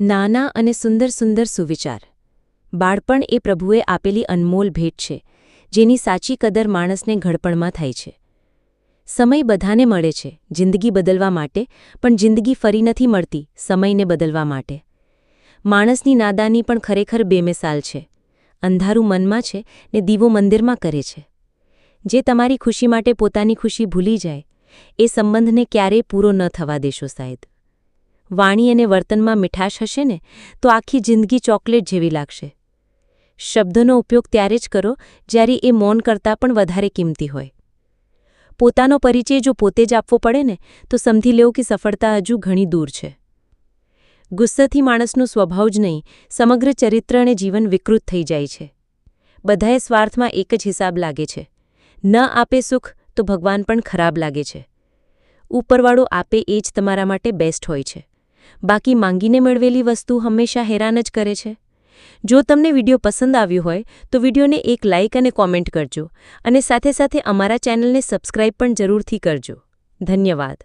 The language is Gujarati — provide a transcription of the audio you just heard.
નાના અને સુંદર સુંદર સુવિચાર. બાળપણ એ પ્રભુએ આપેલી અનમોલ ભેટ છે, જેની સાચી કદર માણસને ઘડપણમાં થાય છે. સમય બધાને મળે છે જિંદગી બદલવા માટે, પણ જિંદગી ફરી નથી મળતી સમયને બદલવા માટે. માણસની નાદાની પણ ખરેખર બેમિસાલ છે. અંધારું મનમાં છે ને દીવો મંદિરમાં કરે છે. જે તમારી ખુશી માટે પોતાની ખુશી ભૂલી જાય, એ સંબંધને ક્યારેય પૂરો ન થવા દેશો સાહેબ. વાણી અને વર્તનમાં મીઠાશ હશે ને તો આખી જિંદગી ચોકલેટ જેવી લાગશે. શબ્દોનો ઉપયોગ ત્યારે જ કરો જ્યારે એ મૌન કરતાં પણ વધારે કિંમતી હોય. પોતાનો પરિચય જો પોતે જ આપવો પડે ને તો સમજી લેવું કે સફળતા હજુ ઘણી દૂર છે. ગુસ્સાથી માણસનો સ્વભાવ જ નહીં, સમગ્ર ચરિત્ર અને જીવન વિકૃત થઈ જાય છે. બધાએ સ્વાર્થમાં એક જ હિસાબ લાગે છે. ન આપે સુખ તો ભગવાન પણ ખરાબ લાગે છે. ઉપરવાળો આપે એ જ તમારા માટે બેસ્ટ હોય છે. બાકી માંગીને મેળવેલી વસ્તુ હંમેશા હેરાન જ કરે છે. જો તમને વિડીયો પસંદ આવ્યો હોય તો વિડીયોને એક લાઇક અને કોમેન્ટ કરજો, અને સાથે સાથે અમારા ચેનલને સબસ્ક્રાઇબ પણ જરૂરથી કરજો. ધન્યવાદ.